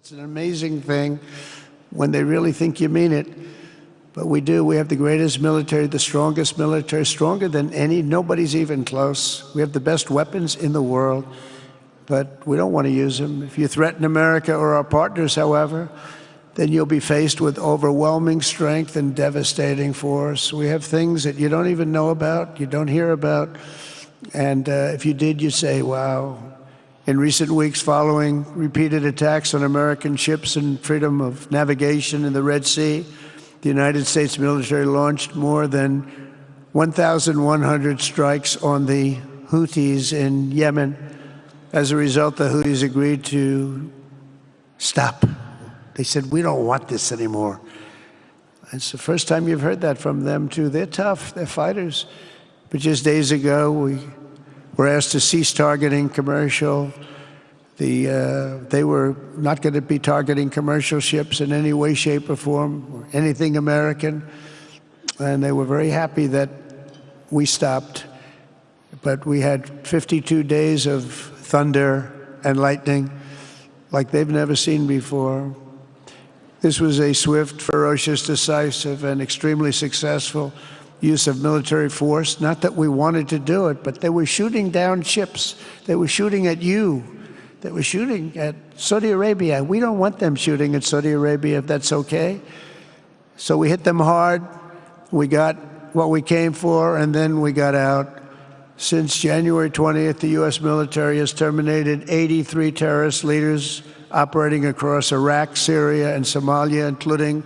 It's an amazing thing when they really think you mean it. But we do. We have the greatest military, the strongest military, stronger than any. Nobody's even close. We have the best weapons in the world, but we don't want to use them. If you threaten America or our partners, however, then you'll be faced with overwhelming strength and devastating force. We have things that you don't even know about, you don't hear about, and if you did, you'd say, wow. In recent weeks, following repeated attacks on American ships and freedom of navigation in the Red Sea, the United States military launched more than 1,100 strikes on the Houthis in Yemen. As a result, the Houthis agreed to stop. They said, we don't want this anymore. It's the first time you've heard that from them, too. They're tough, they're fighters. But just days ago, we were asked to cease targeting commercial. They were not going to be targeting commercial ships in any way, shape, or form, or anything American. And they were very happy that we stopped. But we had 52 days of thunder and lightning like they've never seen before. This was a swift, ferocious, decisive, and extremely successful use of military force. Not that we wanted to do it, but they were shooting down ships. They were shooting at you. They were shooting at Saudi Arabia. We don't want them shooting at Saudi Arabia, if that's okay. So we hit them hard. We got what we came for, and then we got out. Since January 20th, the U.S. military has terminated 83 terrorist leaders operating across Iraq, Syria, and Somalia, including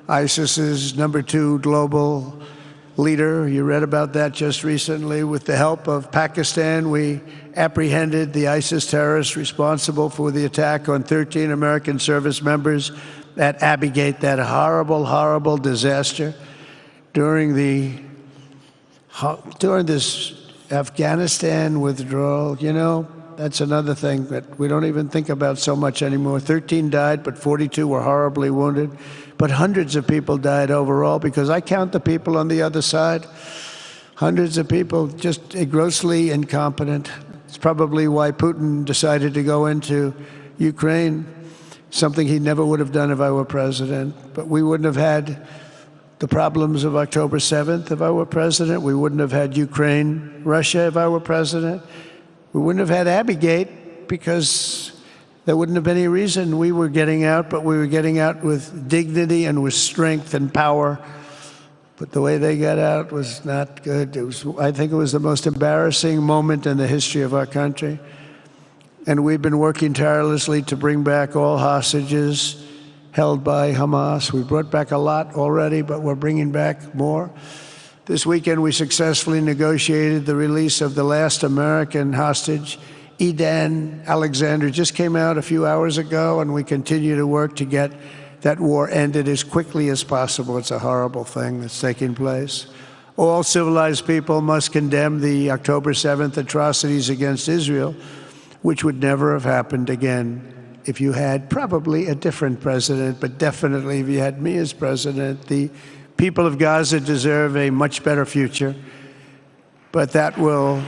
ISIS's #2 global leader. You read about that just recently. With the help of Pakistan, we apprehended the ISIS terrorists responsible for the attack on 13 American service members at Abbey Gate, that horrible, horrible disaster. During this Afghanistan withdrawal, you know, that's another thing that we don't even think about so much anymore. 13 died, but 42 were horribly wounded. But hundreds of people died overall, because I count the people on the other side. Hundreds of people just grossly incompetent. It's probably why Putin decided to go into Ukraine, something he never would have done if I were president. But we wouldn't have had the problems of October 7th if I were president. We wouldn't have had Ukraine, Russia if I were president. We wouldn't have had Abbey Gate, because there wouldn't have been any reason we were getting out, but we were getting out with dignity and with strength and power. But the way they got out was not good. I think it was the most embarrassing moment in the history of our country. And we've been working tirelessly to bring back all hostages held by Hamas. We brought back a lot already, but we're bringing back more. This weekend, we successfully negotiated the release of the last American hostage, Edan Alexander. Just came out a few hours ago, and we continue to work to get that war ended as quickly as possible. It's a horrible thing that's taking place. All civilized people must condemn the October 7th atrocities against Israel, which would never have happened again if you had probably a different president, but definitely if you had me as president. The people of Gaza deserve a much better future, but that will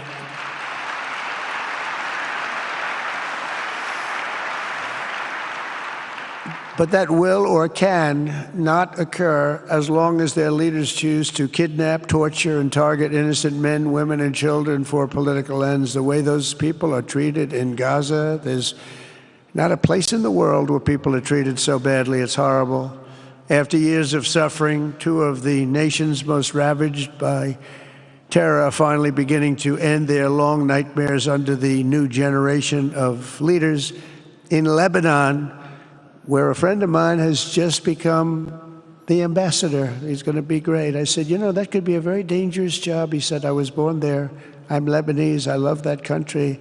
or can not occur as long as their leaders choose to kidnap, torture, and target innocent men, women, and children for political ends. The way those people are treated in Gaza, there's not a place in the world where people are treated so badly. It's horrible. After years of suffering, two of the nations most ravaged by terror are finally beginning to end their long nightmares under the new generation of leaders. In Lebanon, where a friend of mine has just become the ambassador. He's going to be great. I said, you know, that could be a very dangerous job. He said, I was born there. I'm Lebanese. I love that country.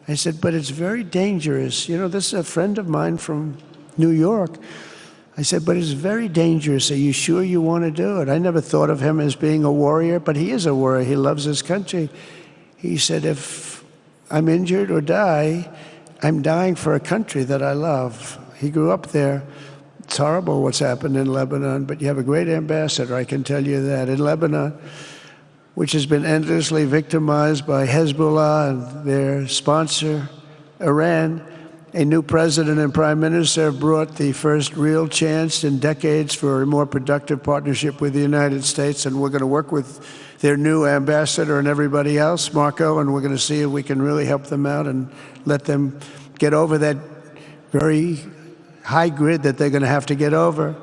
I said, but it's very dangerous. You know, this is a friend of mine from New York. I said, but it's very dangerous. Are you sure you want to do it? I never thought of him as being a warrior, but he is a warrior. He loves his country. He said, if I'm injured or die, I'm dying for a country that I love. He grew up there. It's horrible what's happened in Lebanon, but you have a great ambassador, I can tell you that. In Lebanon, which has been endlessly victimized by Hezbollah and their sponsor, Iran, A new president and prime minister have brought the first real chance in decades for a more productive partnership with the United States, and we're going to work with their new ambassador and everybody else, Marco, and we're going to see if we can really help them out and let them get over that very high grid that they're going to have to get over.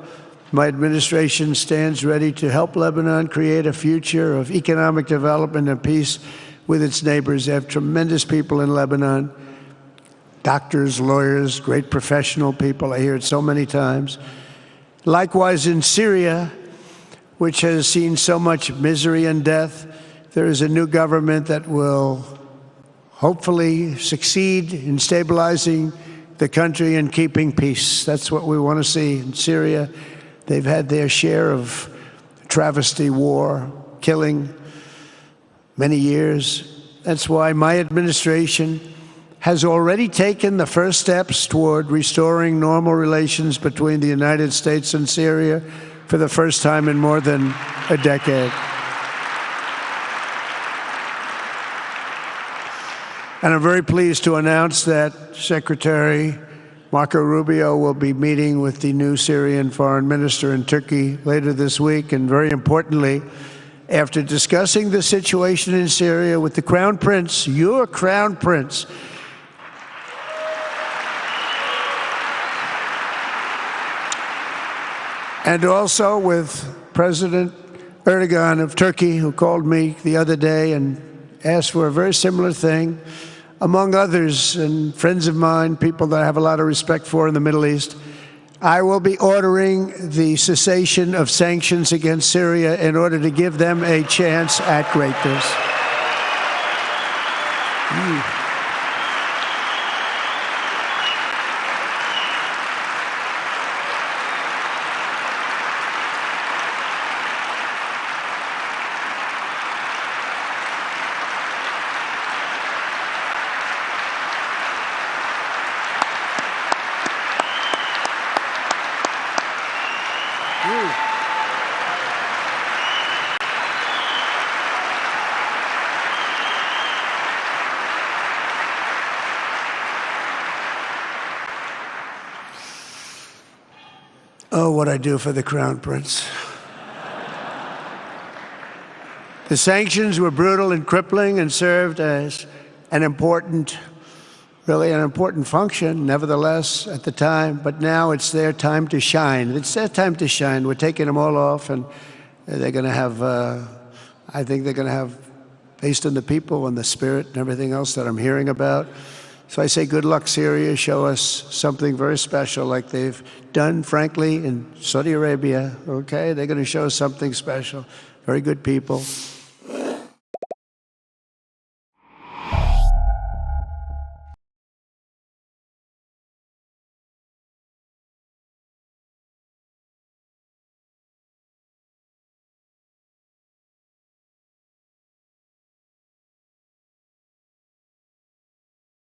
My administration stands ready to help Lebanon create a future of economic development and peace with its neighbors. They have tremendous people in Lebanon. Doctors, lawyers, great professional people. I hear it so many times. Likewise, in Syria, which has seen so much misery and death, there is a new government that will hopefully succeed in stabilizing the country and keeping peace. That's what we want to see in Syria. They've had their share of travesty, war, killing, many years. That's why my administration has already taken the first steps toward restoring normal relations between the United States and Syria for the first time in more than a decade. And I'm very pleased to announce that Secretary Marco Rubio will be meeting with the new Syrian foreign minister in Turkey later this week. And very importantly, after discussing the situation in Syria with the Crown Prince, your Crown Prince, and also with President Erdogan of Turkey, who called me the other day and asked for a very similar thing, among others, and friends of mine, people that I have a lot of respect for in the Middle East, I will be ordering the cessation of sanctions against Syria in order to give them a chance at greatness. Oh, what I do for the Crown Prince. The sanctions were brutal and crippling and served as an important, really an important function, nevertheless, at the time. But now it's their time to shine. It's their time to shine. We're taking them all off, and they're going to have, I think they're going to have, based on the people and the spirit and everything else that I'm hearing about. So I say, good luck, Syria. Show us something very special like they've done, frankly, in Saudi Arabia. Okay? They're going to show us something special. Very good people.